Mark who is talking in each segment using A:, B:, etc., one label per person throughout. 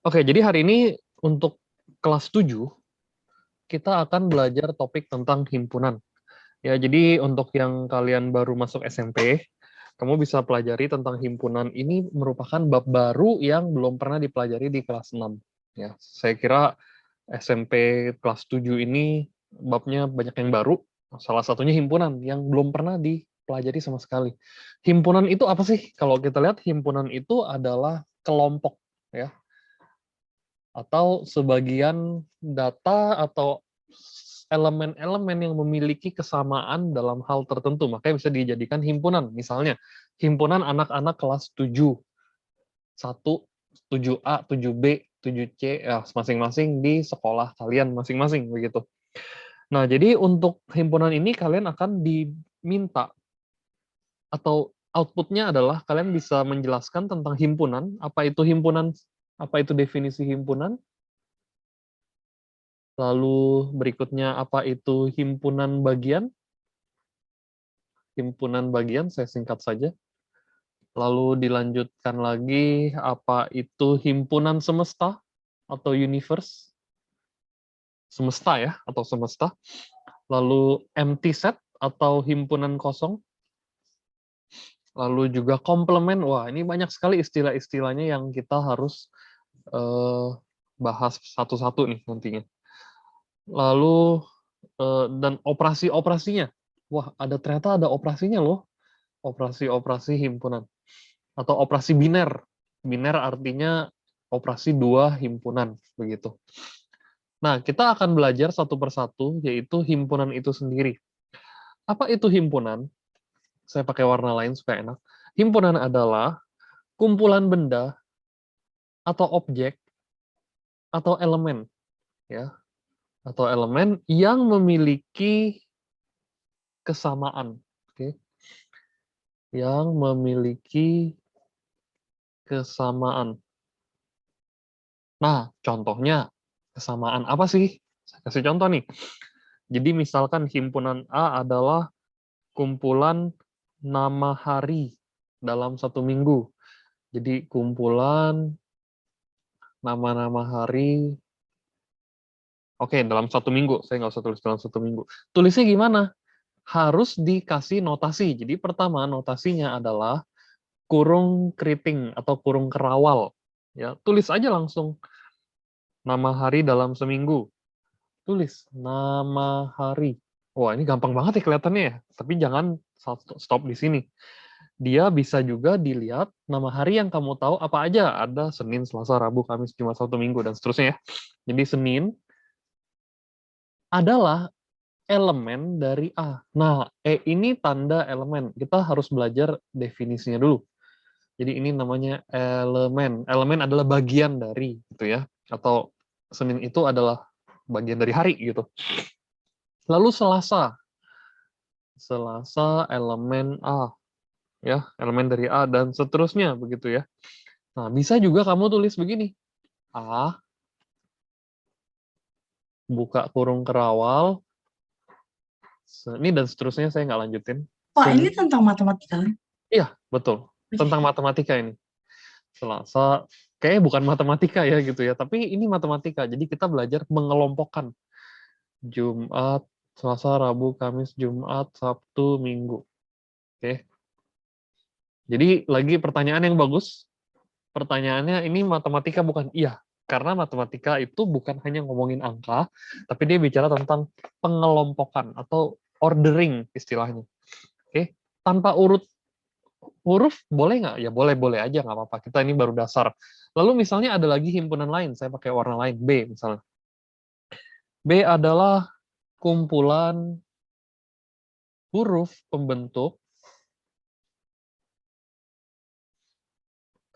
A: Oke, jadi hari ini untuk kelas 7 kita akan belajar topik tentang himpunan. Ya, jadi untuk yang kalian baru masuk SMP, kamu bisa pelajari tentang himpunan. Ini merupakan bab baru yang belum pernah dipelajari di kelas 6. Ya, saya kira SMP kelas 7 ini babnya banyak yang baru. Salah satunya himpunan yang belum pernah dipelajari sama sekali. Himpunan itu apa sih? Kalau kita lihat himpunan itu adalah kelompok, ya, atau sebagian data atau elemen-elemen yang memiliki kesamaan dalam hal tertentu, makanya bisa dijadikan himpunan. Misalnya, himpunan anak-anak kelas 7, 1, 7A, 7B, 7C, ya, masing-masing di sekolah kalian masing-masing, begitu. Nah, jadi untuk himpunan ini kalian akan diminta, atau outputnya adalah kalian bisa menjelaskan tentang himpunan, apa itu definisi himpunan, lalu berikutnya apa itu himpunan bagian. Himpunan bagian saya singkat saja. Lalu dilanjutkan lagi apa itu himpunan semesta atau universe. Semesta ya, atau semesta. Lalu empty set atau himpunan kosong. Lalu juga komplement. Wah, ini banyak sekali istilah-istilahnya yang kita harus bahas satu-satu nih nantinya. Lalu dan operasi-operasinya. Wah, ternyata ada operasinya loh. Operasi-operasi himpunan. Atau operasi biner. Biner artinya operasi dua himpunan, begitu. Nah, kita akan belajar satu persatu, yaitu himpunan itu sendiri. Apa itu himpunan? Saya pakai warna lain supaya enak. Himpunan adalah kumpulan benda atau objek atau elemen, ya, atau elemen yang memiliki kesamaan, oke, yang memiliki kesamaan. Nah, contohnya kesamaan apa sih? Saya kasih contoh nih. Jadi misalkan himpunan A adalah kumpulan nama hari dalam satu minggu. Jadi kumpulan nama-nama hari, oke, dalam satu minggu. Saya nggak usah tulis dalam satu minggu. Tulisnya gimana? Harus dikasih notasi. Jadi pertama notasinya adalah kurung keriting atau kurung kerawal. Ya, tulis aja langsung nama hari dalam seminggu. Tulis nama hari. Wah, ini gampang banget ya kelihatannya ya. Tapi jangan stop di sini. Dia bisa juga dilihat nama hari yang kamu tahu apa aja. Ada Senin, Selasa, Rabu, Kamis, Jumat, Sabtu, Minggu, dan seterusnya ya. Jadi Senin adalah elemen dari A. Nah, E ini tanda elemen. Kita harus belajar definisinya dulu. Jadi ini namanya elemen. Elemen adalah bagian dari, gitu ya. Atau Senin itu adalah bagian dari hari, gitu. Lalu Selasa. Selasa elemen A. Ya, elemen dari A dan seterusnya, begitu ya. Nah, bisa juga kamu tulis begini. A, buka kurung kerawal, ini dan seterusnya saya nggak lanjutin.
B: Wah, ini tentang matematika kan?
A: Iya, betul. Tentang
B: Oke.
A: matematika ini. Selasa, kayaknya bukan matematika ya gitu ya, tapi ini matematika. Jadi kita belajar mengelompokkan. Jumat, Selasa, Rabu, Kamis, Jumat, Sabtu, Minggu. Oke. Jadi lagi pertanyaan yang bagus. Pertanyaannya ini matematika bukan? Iya, karena matematika itu bukan hanya ngomongin angka, tapi dia bicara tentang pengelompokan atau ordering istilahnya. Oke, tanpa urut huruf boleh nggak? Ya boleh-boleh aja, nggak apa-apa. Kita ini baru dasar. Lalu misalnya ada lagi himpunan lain, saya pakai warna lain, B misalnya. B adalah kumpulan huruf pembentuk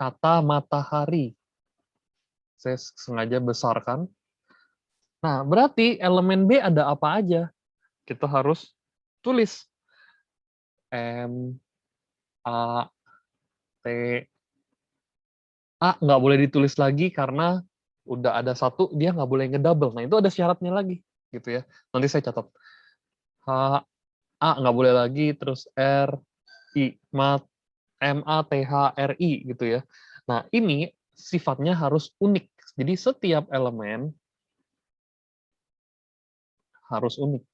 A: kata matahari. Saya sengaja besarkan. Nah, berarti elemen B ada apa aja? Kita harus tulis. M, A, T, A nggak boleh ditulis lagi karena udah ada satu, dia nggak boleh ngedouble. Nah, itu ada syaratnya lagi, gitu ya. Nanti saya catat. H, A nggak boleh lagi, terus R, I, mat, M, A, T, H, R, I, gitu ya. Nah, ini sifatnya harus unik. Jadi setiap elemen harus unik.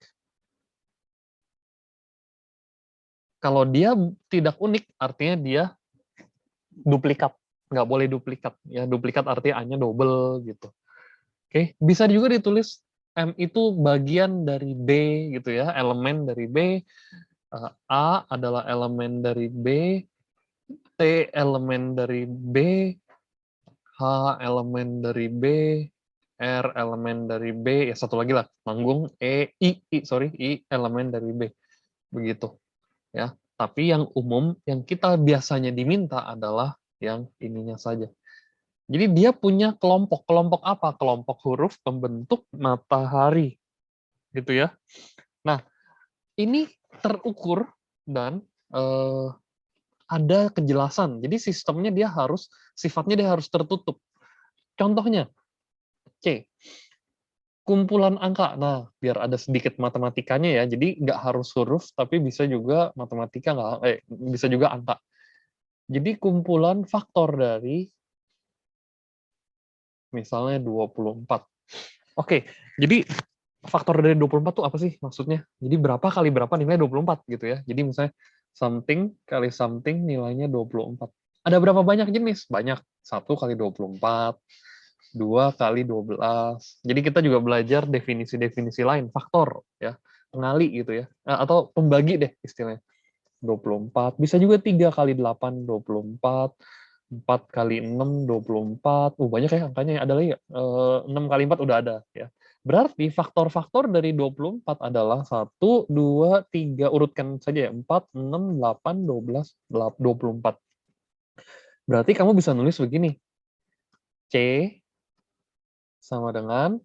A: Kalau dia tidak unik, artinya dia duplikat. Nggak boleh duplikat. Ya, duplikat artinya A-nya double gitu. Oke, bisa juga ditulis M itu bagian dari B gitu ya, elemen dari B. A adalah elemen dari B, T elemen dari B, H elemen dari B, R elemen dari B, ya satu lagi lah, tanggung I elemen dari B. Begitu ya. Tapi yang umum yang kita biasanya diminta adalah yang ininya saja. Jadi dia punya kelompok. Kelompok apa? Kelompok huruf pembentuk matahari. Gitu ya. Nah, ini terukur dan ada kejelasan. Jadi sistemnya dia harus, sifatnya dia harus tertutup. Contohnya, C. Kumpulan angka. Nah, biar ada sedikit matematikanya ya. Jadi nggak harus huruf, tapi bisa juga matematika, bisa juga angka. Jadi kumpulan faktor dari misalnya 24. Oke, jadi faktor dari 24 tuh apa sih maksudnya? Jadi berapa kali berapa nilainya 24 gitu ya. Jadi misalnya something kali something nilainya 24. Ada berapa banyak jenis? Banyak. 1 kali 24, 2 kali 12. Jadi kita juga belajar definisi-definisi lain, faktor ya, pengali gitu ya. Atau pembagi deh istilahnya. 24. Bisa juga 3 kali 8, 24. 4 kali 6, 24. Banyak ya angkanya. Ada lagi ya? 6 kali 4 udah ada ya. Berarti faktor-faktor dari 24 adalah 1, 2, 3. Urutkan saja ya. 4, 6, 8, 12, 24. Berarti kamu bisa nulis begini. C sama dengan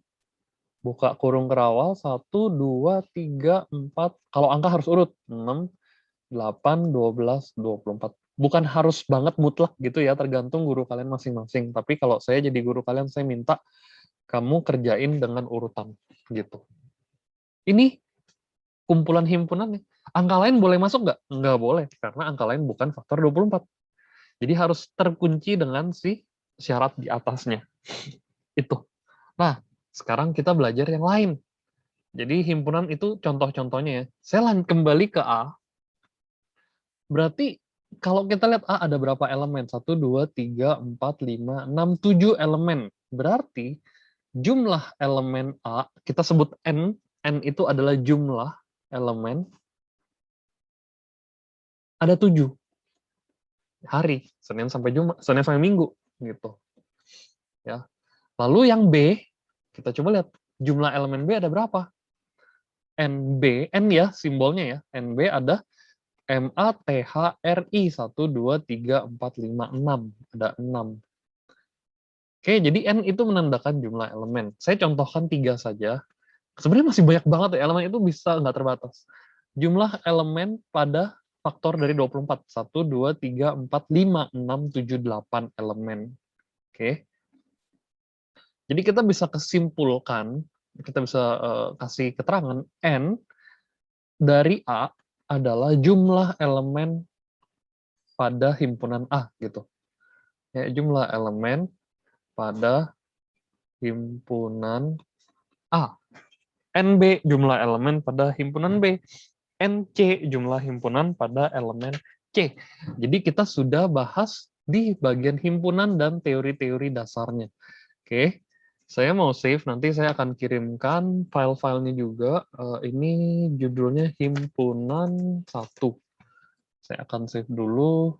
A: buka kurung kerawal 1, 2, 3, 4. Kalau angka harus urut. 6, 8, 12, 24. Bukan harus banget mutlak gitu ya, tergantung guru kalian masing-masing. Tapi kalau saya jadi guru kalian, saya minta kamu kerjain dengan urutan gitu. Ini kumpulan himpunan nih. Angka lain boleh masuk nggak? Nggak boleh, karena angka lain bukan faktor 24. Jadi harus terkunci dengan si syarat di atasnya. Itu. Nah, sekarang kita belajar yang lain. Jadi himpunan itu contoh-contohnya ya. Saya kembali ke A. Berarti kalau kita lihat A ada berapa elemen? 1, 2, 3, 4, 5, 6, 7 elemen. Berarti jumlah elemen A, kita sebut N. N itu adalah jumlah elemen. Ada 7 hari, Senin sampai Jumat, Senin sampai Minggu gitu. Ya. Lalu yang B, kita coba lihat jumlah elemen B ada berapa? NB, N ya simbolnya ya. NB ada MATHRI 1, 2, 3, 4, 5, 6. Ada 6. Oke, jadi N itu menandakan jumlah elemen. Saya contohkan 3 saja. Sebenarnya masih banyak banget ya, elemen itu bisa nggak terbatas. Jumlah elemen pada faktor dari 24. 1, 2, 3, 4, 5, 6, 7, 8 elemen. Oke. Jadi kita bisa kesimpulkan, kita bisa kasih keterangan N dari A adalah jumlah elemen pada himpunan A gitu. Ya, jumlah elemen pada himpunan A. NB jumlah elemen pada himpunan B. NC jumlah himpunan pada elemen C. Jadi kita sudah bahas di bagian himpunan dan teori-teori dasarnya. Oke, saya mau save, nanti saya akan kirimkan file-filenya juga. Ini judulnya himpunan 1. Saya akan save dulu.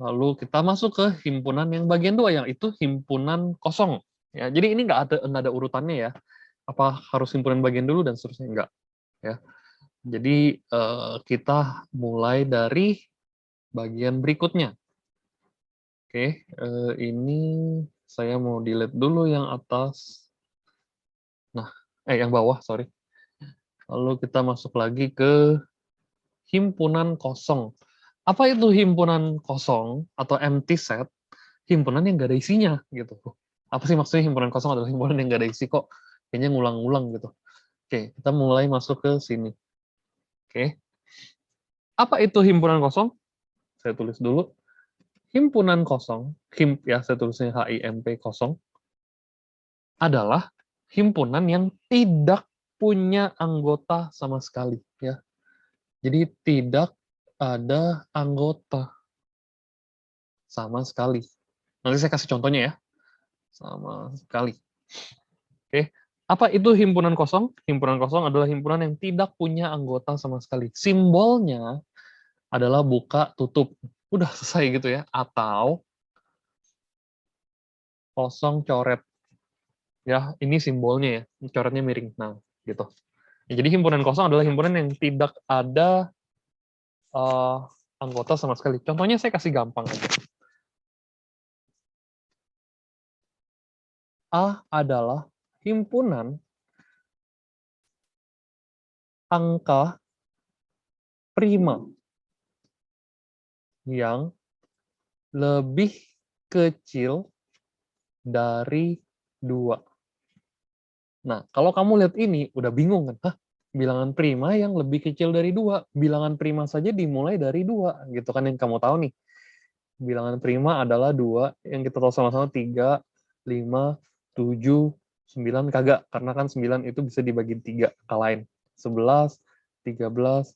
A: Lalu kita masuk ke himpunan yang bagian 2, yang itu himpunan kosong. Ya, jadi ini nggak ada urutannya ya. Apa harus himpunan bagian dulu dan seterusnya, enggak. Ya. Jadi kita mulai dari bagian berikutnya. Oke, ini saya mau delete dulu yang atas. Nah, yang bawah, sorry. Lalu kita masuk lagi ke himpunan kosong. Apa itu himpunan kosong atau empty set? Himpunan yang nggak ada isinya gitu. Apa sih maksudnya himpunan kosong adalah himpunan yang nggak ada isi kok? Kayaknya ngulang-ngulang gitu. Oke, kita mulai masuk ke sini. Oke. Apa itu himpunan kosong? Saya tulis dulu. himpunan kosong, ya saya tulisnya HIMP kosong, adalah himpunan yang tidak punya anggota sama sekali, ya. Jadi tidak ada anggota sama sekali. Nanti saya kasih contohnya ya. Sama sekali. Oke. Apa itu himpunan kosong? Himpunan kosong adalah himpunan yang tidak punya anggota sama sekali. Simbolnya adalah buka tutup. Udah selesai gitu ya. Atau kosong coret. Ya, ini simbolnya ya. Coretnya miring. Nah, gitu. Ya, jadi himpunan kosong adalah himpunan yang tidak ada eh, anggota sama sekali. Contohnya saya kasih gampang aja. A adalah himpunan angka prima yang lebih kecil dari 2. Nah, kalau kamu lihat ini, udah bingung kan? Hah? Bilangan prima yang lebih kecil dari 2. Bilangan prima saja dimulai dari 2. Gitu kan yang kamu tahu nih. Bilangan prima adalah 2, yang kita tahu sama-sama 3, 5, 7, 9, kagak. Karena kan 9 itu bisa dibagi 3, kalahin. 11, 13,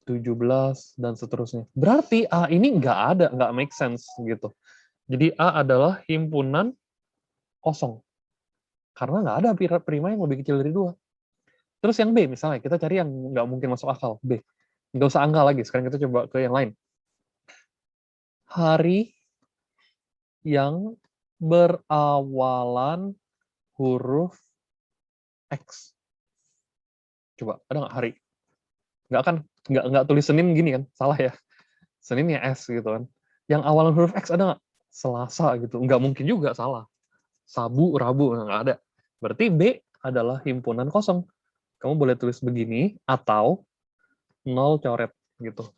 A: 17, dan seterusnya. Berarti A ini nggak ada, nggak make sense gitu. Jadi A adalah himpunan kosong. Karena nggak ada prima yang lebih kecil dari 2. Terus yang B, misalnya, kita cari yang nggak mungkin masuk akal. B. Nggak usah angka lagi, sekarang kita coba ke yang lain. Hari yang berawalan huruf X. Coba, ada nggak hari? Nggak kan? Nggak tulis Senin gini kan? Salah ya. Seninnya S gitu kan. Yang awalan huruf X ada nggak? Selasa gitu. Nggak mungkin juga, salah. Sabu, Rabu, nggak ada. Berarti B adalah himpunan kosong. Kamu boleh tulis begini, atau 0 coret gitu.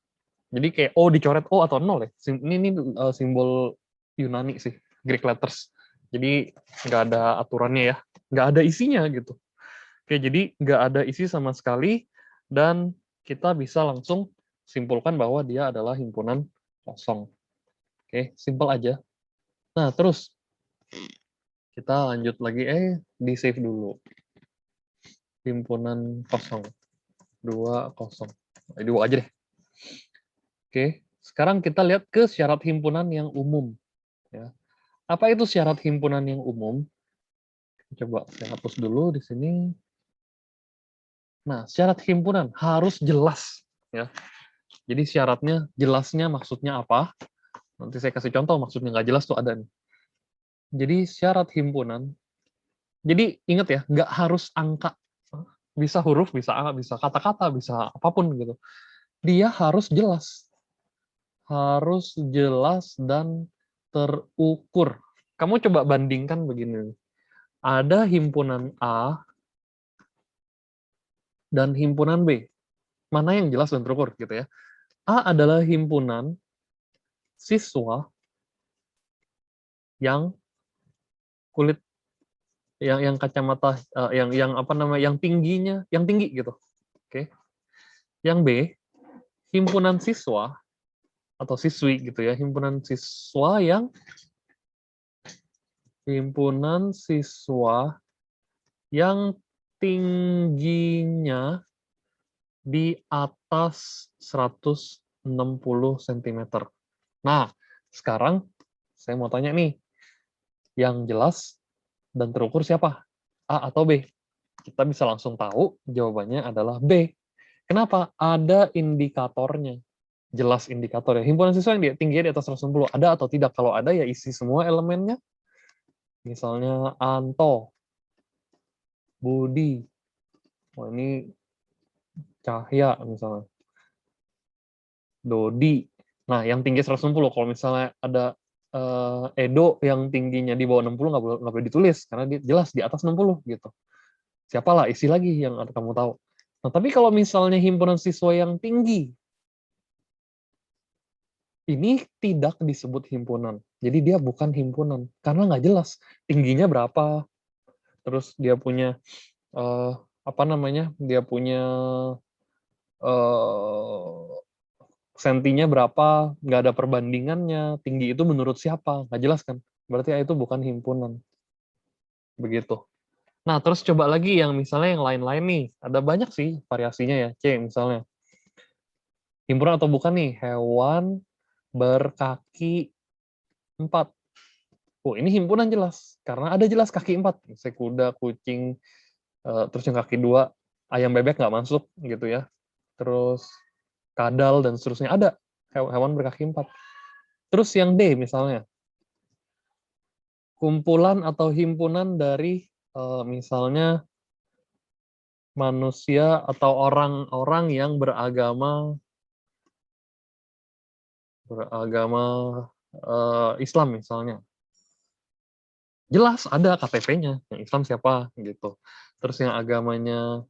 A: Jadi kayak O dicoret O atau 0 ya. Ini simbol Yunani sih, Greek letters. Jadi nggak ada aturannya ya, nggak ada isinya gitu. Oke, jadi nggak ada isi sama sekali, dan kita bisa langsung simpulkan bahwa dia adalah himpunan kosong. Oke, simpel aja. Nah, terus kita lanjut lagi, di save dulu. Himpunan kosong. 2 kosong. 2 aja deh. Oke, sekarang kita lihat ke syarat himpunan yang umum. Ya. Apa itu syarat himpunan yang umum? Coba saya hapus dulu di sini. Nah, syarat himpunan harus jelas. Ya. Jadi syaratnya, jelasnya maksudnya apa? Nanti saya kasih contoh, maksudnya nggak jelas tuh ada nih. Jadi syarat himpunan, jadi ingat ya, nggak harus angka. Bisa huruf, bisa angka, bisa kata-kata, bisa apapun gitu. Dia harus jelas. Harus jelas dan terukur. Kamu coba bandingkan begini. Ada himpunan A dan himpunan B. Mana yang jelas dan terukur gitu ya. A adalah himpunan siswa yang kulit yang kacamata yang apa namanya, yang tingginya yang tinggi gitu. Oke. Yang B, himpunan siswa atau siswi gitu ya, himpunan siswa yang tingginya di atas 160 cm. Nah, sekarang saya mau tanya nih, yang jelas dan terukur siapa? A atau B? Kita bisa langsung tahu jawabannya adalah B. Kenapa? Ada indikatornya. Jelas indikatornya. Himpunan siswa yang tingginya di atas 160, ada atau tidak? Kalau ada, ya isi semua elemennya. Misalnya Anto, Budi, ini Cahya misalnya, Dodi. Nah, yang tinggi 160. Kalau misalnya ada Edo yang tingginya di bawah 60, nggak boleh ditulis, karena dia jelas di atas 60 gitu. Siapalah, isi lagi yang kamu tahu. Nah, tapi kalau misalnya himpunan siswa yang tinggi, ini tidak disebut himpunan. Jadi dia bukan himpunan, karena nggak jelas tingginya berapa, terus dia punya apa namanya, dia punya sentinya berapa, nggak ada perbandingannya, tinggi itu menurut siapa, nggak jelas kan? Berarti itu bukan himpunan. Begitu. Nah, terus coba lagi yang misalnya yang lain-lain nih. Ada banyak sih variasinya ya. C misalnya. Himpunan atau bukan nih? Hewan berkaki 4. Oh, ini himpunan jelas. Karena ada jelas kaki 4. Misalnya kuda, kucing, terus yang kaki 2, ayam bebek nggak masuk gitu ya. Terus kadal dan seterusnya. Ada hewan berkaki 4. Terus yang D misalnya. Kumpulan atau himpunan dari misalnya manusia atau orang-orang yang beragama Islam misalnya. Jelas ada KTP-nya, yang Islam siapa gitu. Terus yang agamanya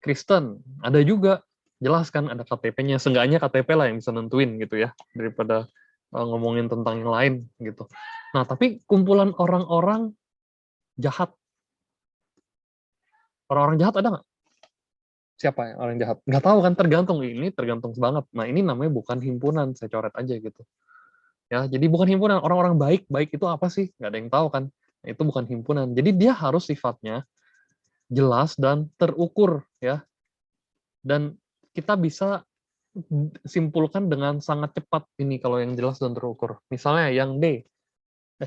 A: Kristen, ada juga. Jelas kan ada KTP-nya, seenggaknya KTP lah yang bisa nentuin gitu ya, daripada ngomongin tentang yang lain gitu. Nah, tapi kumpulan orang-orang jahat. Orang-orang jahat ada nggak? Siapa yang orang jahat? Nggak tahu kan, tergantung. Ini tergantung banget. Nah, ini namanya bukan himpunan, saya coret aja gitu. Ya, jadi bukan himpunan. Orang-orang baik, baik itu apa sih? Nggak ada yang tahu kan. Nah, itu bukan himpunan. Jadi dia harus sifatnya jelas dan terukur ya. Dan kita bisa simpulkan dengan sangat cepat ini kalau yang jelas dan terukur. Misalnya yang D.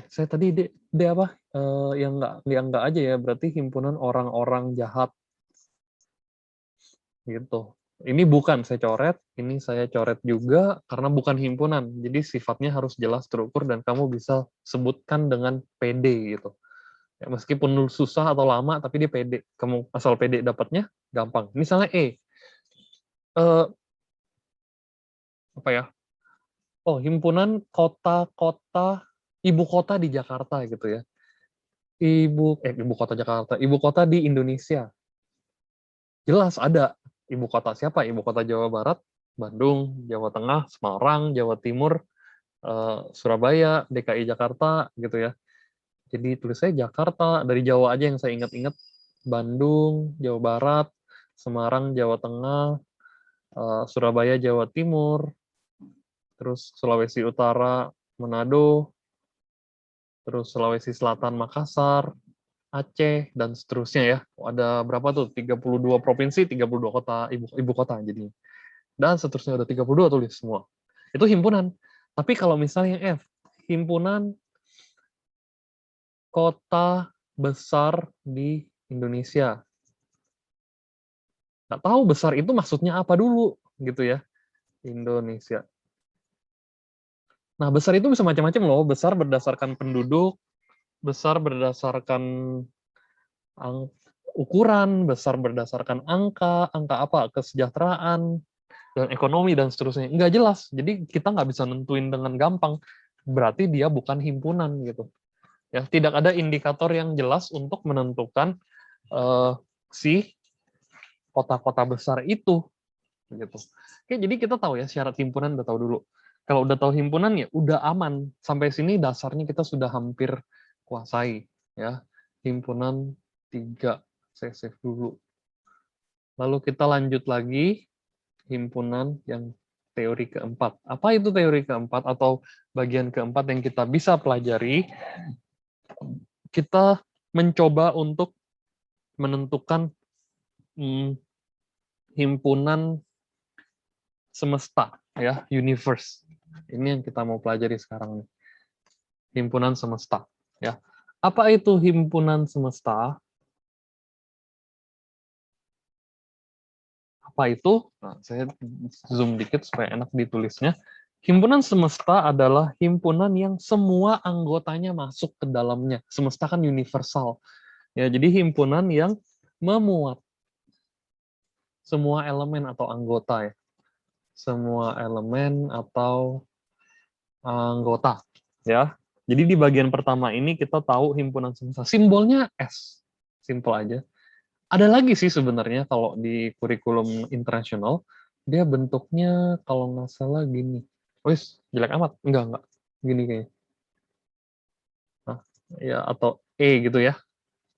A: Saya tadi D apa? Yang enggak aja ya. Berarti himpunan orang-orang jahat gitu. Ini bukan saya coret, ini saya coret juga karena bukan himpunan. Jadi sifatnya harus jelas terukur dan kamu bisa sebutkan dengan PD gitu. Ya, meskipun susah atau lama tapi dia PD. Kamu asal PD dapatnya gampang. Misalnya eh, apa ya? Oh, himpunan kota-kota ibu kota di Jakarta gitu ya. Ibu kota Jakarta, ibu kota di Indonesia. Jelas ada ibu kota siapa? Ibu kota Jawa Barat, Bandung, Jawa Tengah, Semarang, Jawa Timur, Surabaya, DKI Jakarta gitu ya. Jadi tulis saya Jakarta, dari Jawa aja yang saya ingat-ingat. Bandung, Jawa Barat, Semarang, Jawa Tengah, Surabaya, Jawa Timur, terus Sulawesi Utara, Manado, terus Sulawesi Selatan, Makassar, Aceh, dan seterusnya ya. Ada berapa tuh? 32 provinsi, 32 kota, ibu kota jadinya. Dan seterusnya ada 32 tulis semua. Itu himpunan. Tapi kalau misalnya F, himpunan kota besar di Indonesia. Nggak tahu besar itu maksudnya apa dulu, gitu ya. Indonesia. Nah, besar itu bisa macam-macam loh. Besar berdasarkan penduduk, besar berdasarkan ukuran, besar berdasarkan angka apa, kesejahteraan, dan ekonomi, dan seterusnya. Nggak jelas. Jadi kita nggak bisa nentuin dengan gampang. Berarti dia bukan himpunan, gitu. Ya, tidak ada indikator yang jelas untuk menentukan si kota-kota besar itu gitu. Oke, jadi kita tahu ya syarat himpunan udah tahu dulu. Kalau udah tahu himpunan ya udah aman. Sampai sini dasarnya kita sudah hampir kuasai ya. Himpunan 3 saya save dulu. Lalu kita lanjut lagi himpunan yang teori keempat. Apa itu teori keempat atau bagian keempat yang kita bisa pelajari? Kita mencoba untuk menentukan himpunan semesta ya, universe. Ini yang kita mau pelajari sekarang nih. Himpunan semesta ya. Apa itu himpunan semesta? Apa itu? Nah, saya zoom dikit supaya enak ditulisnya. Himpunan semesta adalah himpunan yang semua anggotanya masuk ke dalamnya. Semesta kan universal. Ya, jadi himpunan yang memuat semua elemen atau anggota ya. Semua elemen atau anggota ya. Jadi di bagian pertama ini kita tahu himpunan semesta. Simbolnya S. Simple aja. Ada lagi sih sebenarnya kalau di kurikulum internasional, dia bentuknya kalau nggak salah gini. Wis, jelek amat. Enggak. Gini kayaknya. Nah, ya atau E gitu ya.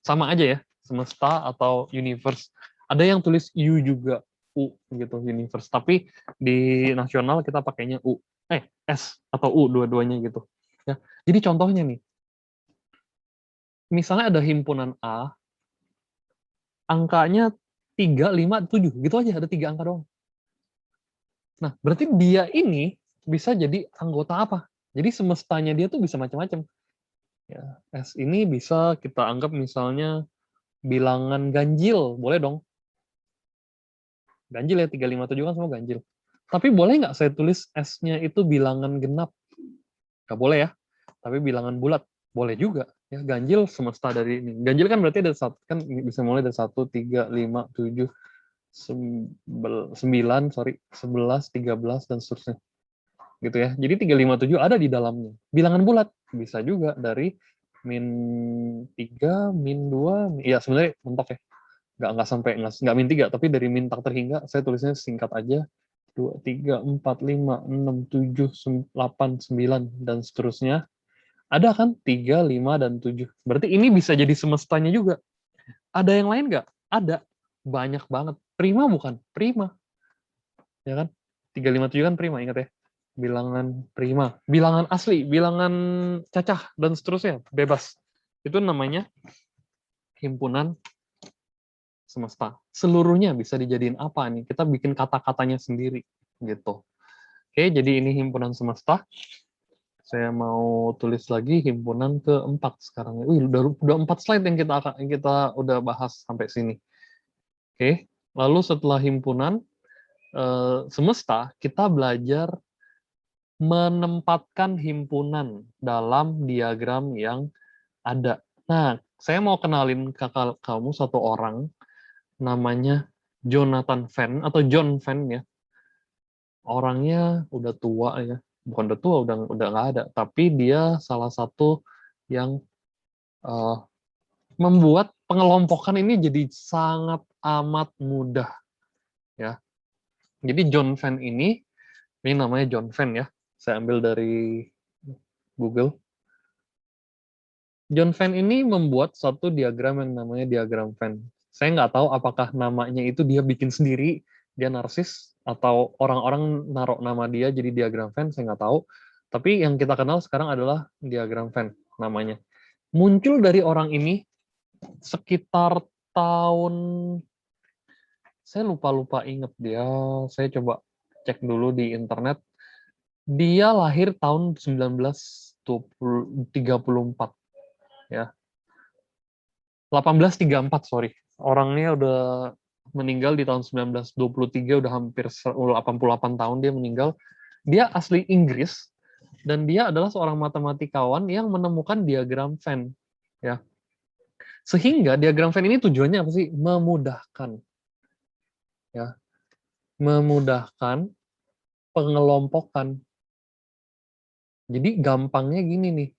A: Sama aja ya. Semesta atau universe. Ada yang tulis U juga. U gitu, universe. Tapi di nasional kita pakainya S atau U dua-duanya gitu. Ya. Jadi contohnya nih, misalnya ada himpunan A, angkanya 3, 5, 7, gitu aja, ada 3 angka doang. Nah, berarti dia ini bisa jadi anggota apa? Jadi semestanya dia tuh bisa macam-macam. Ya, S ini bisa kita anggap misalnya bilangan ganjil, boleh dong. Ganjil ya, 3, 5, 7 kan semua ganjil. Tapi boleh nggak saya tulis S-nya itu bilangan genap? Nggak boleh ya. Tapi bilangan bulat, boleh juga. Ya, ganjil semesta dari ini. Ganjil kan berarti ada satu, kan bisa mulai dari 1, 3, 5, 7, 9, 11, 13, dan seterusnya. Gitu ya. Jadi 3, 5, 7 ada di dalamnya. Bilangan bulat bisa juga dari min 3, min 2, ya sebenarnya mentok ya. Nggak sampai, nggak min 3, tapi dari min tak terhingga, saya tulisnya singkat aja. 2, 3, 4, 5, 6, 7, 8, 9, dan seterusnya. Ada kan? 3, 5, dan 7. Berarti ini bisa jadi semestanya juga. Ada yang lain nggak? Ada. Banyak banget. Prima bukan? Prima. Ya kan? 3, 5, 7 kan prima, ingat ya? Bilangan prima. Bilangan asli, bilangan cacah, dan seterusnya. Bebas. Itu namanya himpunan semesta. Seluruhnya bisa dijadiin apa nih? Kita bikin kata-katanya sendiri. Gitu. Oke, jadi ini himpunan semesta. Saya mau tulis lagi himpunan keempat sekarang. Udah 4 slide yang kita udah bahas sampai sini. Oke, lalu setelah himpunan semesta, kita belajar menempatkan himpunan dalam diagram yang ada. Nah, saya mau kenalin ke kamu satu orang, namanya Jonathan Venn, atau John Venn ya. Orangnya udah tua ya, bukan udah tua, udah nggak ada, tapi dia salah satu yang membuat pengelompokan ini jadi sangat amat mudah ya. Jadi John Venn ini namanya John Venn ya. Saya ambil dari Google. John Venn ini membuat satu diagram yang namanya diagram Venn. Saya nggak tahu apakah namanya itu dia bikin sendiri, dia narsis, atau orang-orang naruh nama dia jadi diagram Venn, saya nggak tahu. Tapi yang kita kenal sekarang adalah diagram Venn namanya. Muncul dari orang ini sekitar tahun, saya lupa inget dia, saya coba cek dulu di internet. Dia lahir tahun 1934 ya. 1834, sorry. Orangnya udah meninggal di tahun 1923, udah hampir 88 tahun dia meninggal. Dia asli Inggris, dan dia adalah seorang matematikawan yang menemukan diagram Venn. Ya. Sehingga diagram Venn ini tujuannya apa sih? Memudahkan. Ya. Memudahkan pengelompokan. Jadi gampangnya gini nih.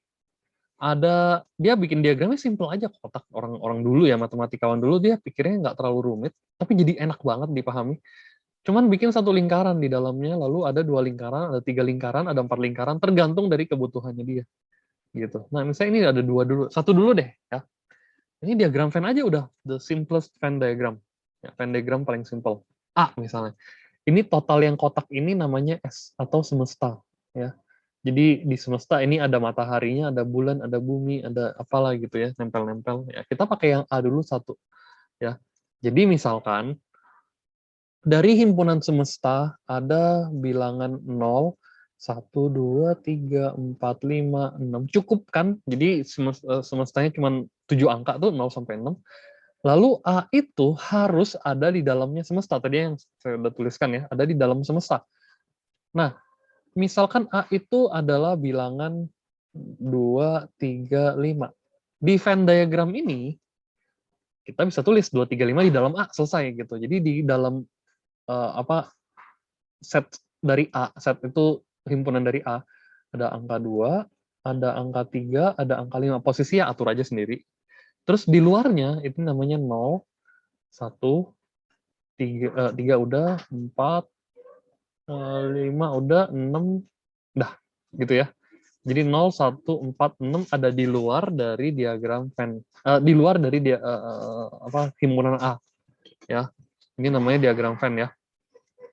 A: Dia bikin diagramnya simple aja, kotak. Orang dulu ya, matematikawan dulu, dia pikirnya nggak terlalu rumit, tapi jadi enak banget dipahami. Cuman bikin satu lingkaran di dalamnya, lalu ada 2 lingkaran, ada 3 lingkaran, ada 4 lingkaran, tergantung dari kebutuhannya dia. Gitu. Nah, misalnya ini ada 2 dulu. Satu dulu deh ya. Ini diagram Venn aja udah the simplest Venn diagram. Ya, Venn diagram paling simple. A misalnya. Ini total yang kotak ini namanya S atau semesta ya. Jadi di semesta ini ada mataharinya, ada bulan, ada bumi, ada apalah gitu ya, nempel-nempel. Ya, kita pakai yang A dulu satu ya. Jadi misalkan dari himpunan semesta ada bilangan 0, 1, 2, 3, 4, 5, 6. Cukup kan? Jadi semestanya cuma 7 angka tuh, 0 sampai 6. Lalu A itu harus ada di dalamnya semesta. Tadi yang saya udah tuliskan ya, ada di dalam semesta. Nah, misalkan A itu adalah bilangan 2, 3, 5. Di Venn diagram ini, kita bisa tulis 2, 3, 5 di dalam A, selesai gitu. Jadi di dalam set dari A, set itu himpunan dari A, ada angka 2, ada angka 3, ada angka 5. Posisi ya atur aja sendiri. Terus di luarnya itu namanya 0, 1, 3 udah, 4, 5 udah, 6, dah, gitu ya. Jadi 0, 1, 4, 6 ada di luar dari diagram Venn. Di luar dari himpunan A. Ya. Ini namanya diagram Venn ya.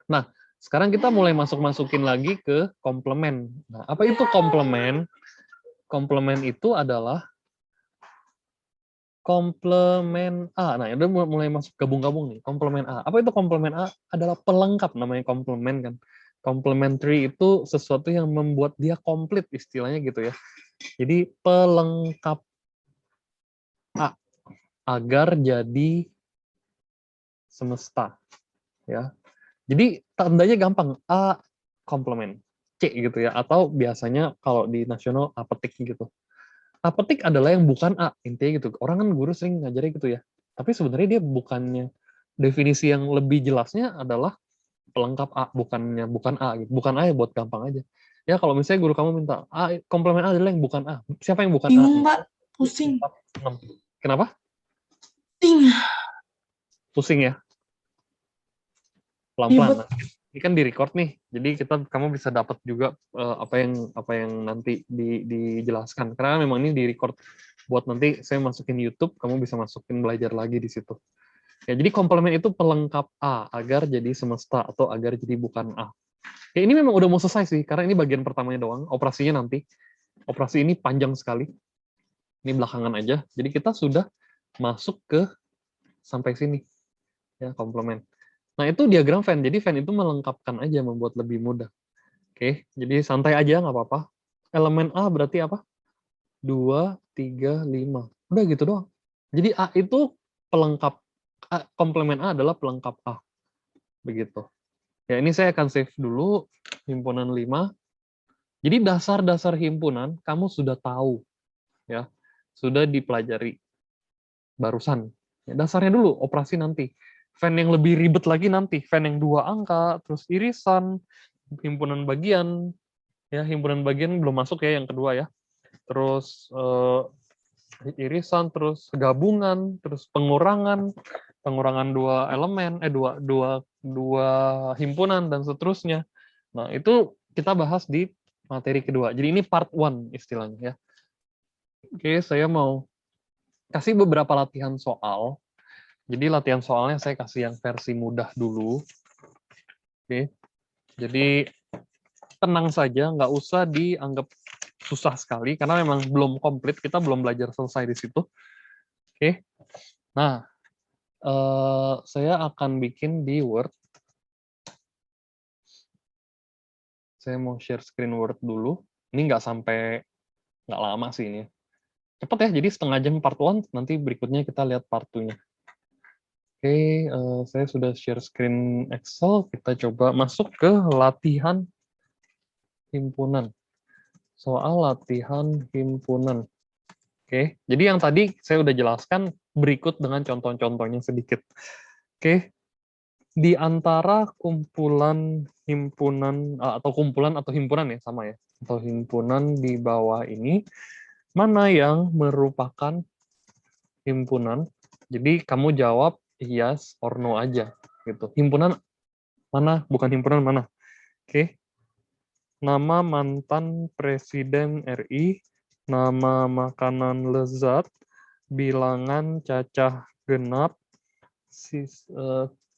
A: Nah, sekarang kita mulai masukin lagi ke komplement. Nah, apa itu komplement? Komplement itu adalah komplement A. Nah, udah mulai masuk gabung-gabung nih. Komplement A. Apa itu komplement A? Adalah pelengkap, namanya komplement kan. Complementary itu sesuatu yang membuat dia komplit, istilahnya gitu ya. Jadi pelengkap A agar jadi semesta, ya. Jadi tandanya gampang, A komplement, C gitu ya. Atau biasanya kalau di nasional A petik gitu. A petik adalah yang bukan A, intinya gitu. Orang kan guru sering ngajarin gitu ya. Tapi sebenarnya dia bukannya, definisi yang lebih jelasnya adalah pelengkap A, bukan A gitu. Bukan A ya buat gampang aja. Ya kalau misalnya guru kamu minta A, komplement A adalah yang bukan A. Siapa yang bukan A?
B: Bingung, Mbak.
A: 1,
B: Pusing.
A: 4, 6. Kenapa?
B: Pusing.
A: Pusing ya? Pelan-pelan.
B: Ribet.
A: Nah, ini kan di record nih, jadi kamu bisa dapat juga apa yang nanti dijelaskan. Karena memang ini di record buat nanti saya masukin YouTube, kamu bisa masukin belajar lagi di situ. Ya, jadi komplement itu pelengkap A agar jadi semesta atau agar jadi bukan A. Ya, ini memang udah mau selesai sih, karena ini bagian pertamanya doang. Operasinya nanti. Operasi ini panjang sekali. Ini belakangan aja. Jadi kita sudah masuk ke sampai sini. Ya, komplement. Nah, itu diagram Venn. Jadi Venn itu melengkapkan aja, membuat lebih mudah. Oke, jadi santai aja, nggak apa-apa. Elemen A berarti apa? 2, 3, 5. Udah gitu doang. Jadi A itu pelengkap. Komplement A adalah pelengkap A. Begitu. Ya, ini saya akan save dulu. Himpunan 5. Jadi dasar-dasar himpunan, kamu sudah tahu. Ya, sudah dipelajari. Barusan. Ya, dasarnya dulu, operasi nanti. Venn yang lebih ribet lagi nanti. Venn yang 2 angka, terus irisan, himpunan bagian, ya himpunan bagian belum masuk ya yang kedua ya. Terus irisan, terus gabungan, terus pengurangan dua elemen, dua himpunan dan seterusnya. Nah, itu kita bahas di materi kedua. Jadi ini part 1 istilahnya ya. Oke, saya mau kasih beberapa latihan soal. Jadi latihan soalnya saya kasih yang versi mudah dulu. Oke. Jadi tenang saja, nggak usah dianggap susah sekali karena memang belum komplit, kita belum belajar selesai di situ. Oke. Nah, saya akan bikin di Word. Saya mau share screen Word dulu. Ini nggak lama sih ini. Cepet ya, jadi setengah jam part 1, nanti berikutnya kita lihat part 2-nya. Oke, saya sudah share screen Excel. Kita coba masuk ke latihan himpunan. Soal latihan himpunan. Oke, jadi yang tadi saya udah jelaskan, berikut dengan contoh-contohnya sedikit. Oke, di antara kumpulan himpunan atau himpunan ya sama ya, atau himpunan di bawah ini, mana yang merupakan himpunan? Jadi kamu jawab yes or no aja gitu. Himpunan mana? Bukan himpunan mana? Oke. Nama mantan Presiden RI, nama makanan lezat, bilangan cacah genap,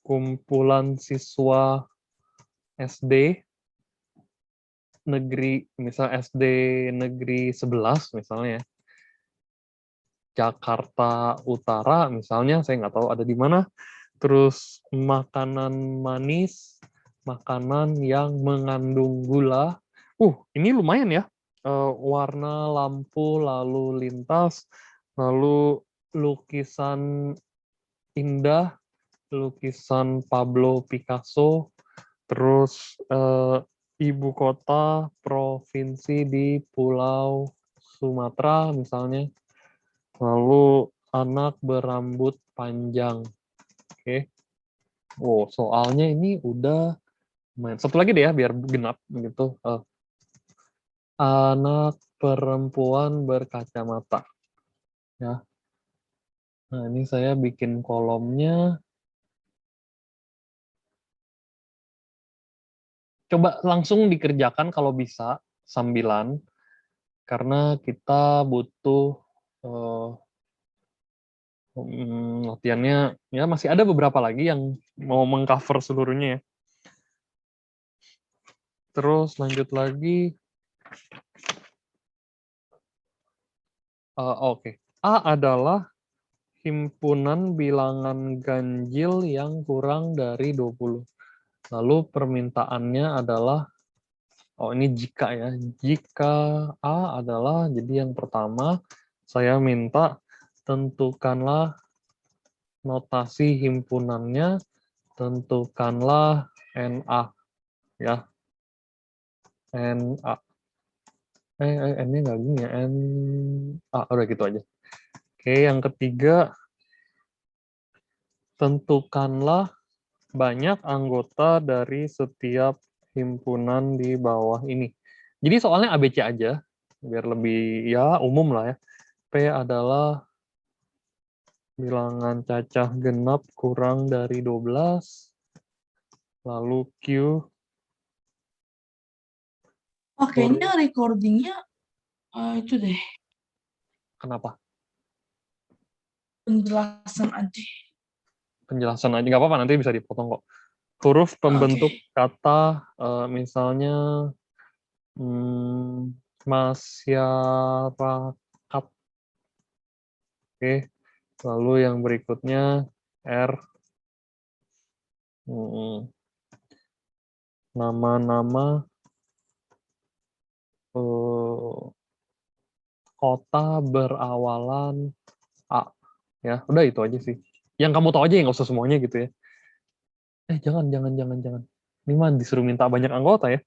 A: kumpulan siswa SD negeri, misal SD negeri 11 misalnya ya, Jakarta Utara misalnya, saya nggak tahu ada di mana. Terus makanan manis, makanan yang mengandung gula. Ini lumayan ya. Warna lampu lalu lintas, lalu lukisan indah, lukisan Pablo Picasso, terus ibu kota provinsi di Pulau Sumatera misalnya, lalu anak berambut panjang. Oke. Soalnya ini udah main. Satu lagi deh ya, biar genap gitu. Anak perempuan berkacamata. Ya. Nah, ini saya bikin kolomnya. Coba langsung dikerjakan kalau bisa, sambilan. Karena kita butuh latihannya, ya masih ada beberapa lagi yang mau mengcover seluruhnya ya. Terus lanjut lagi. Oke. A adalah himpunan bilangan ganjil yang kurang dari 20. Lalu permintaannya adalah, ini jika ya. Jika A adalah, jadi yang pertama, saya minta tentukanlah notasi himpunannya, tentukanlah NA. Ya, NA. N-nya nggak gini ya, udah gitu aja. Oke, yang ketiga, tentukanlah banyak anggota dari setiap himpunan di bawah ini. Jadi soalnya ABC aja, biar lebih ya umum lah ya. P adalah bilangan cacah genap kurang dari 12. Lalu Q,
B: Oh, kayaknya recordingnya itu deh,
A: kenapa?
B: penjelasan aja.
A: Penjelasan aja, nggak apa-apa, nanti bisa dipotong kok. Huruf pembentuk
B: Oke.
A: kata, misalnya masyarakat. Oke, lalu yang berikutnya R, nama-nama kota berawalan A. Ya, udah itu aja sih. Yang kamu tahu aja, yang nggak usah semuanya gitu ya. Jangan. Ini mah disuruh minta banyak anggota ya.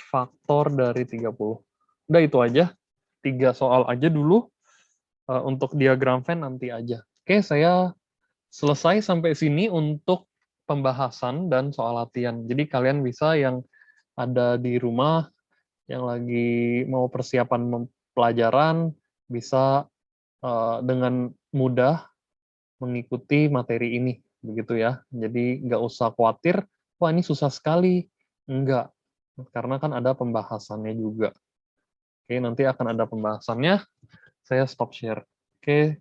A: Faktor dari 30. Udah itu aja. 3 soal aja dulu. Untuk diagram Venn nanti aja. Oke, saya selesai sampai sini untuk pembahasan dan soal latihan. Jadi kalian bisa yang ada di rumah, yang lagi mau persiapan pelajaran, bisa dengan mudah mengikuti materi ini. Begitu ya. Jadi nggak usah khawatir, wah ini susah sekali. Enggak. Karena kan ada pembahasannya juga. Oke, nanti akan ada pembahasannya. Saya stop share. Oke,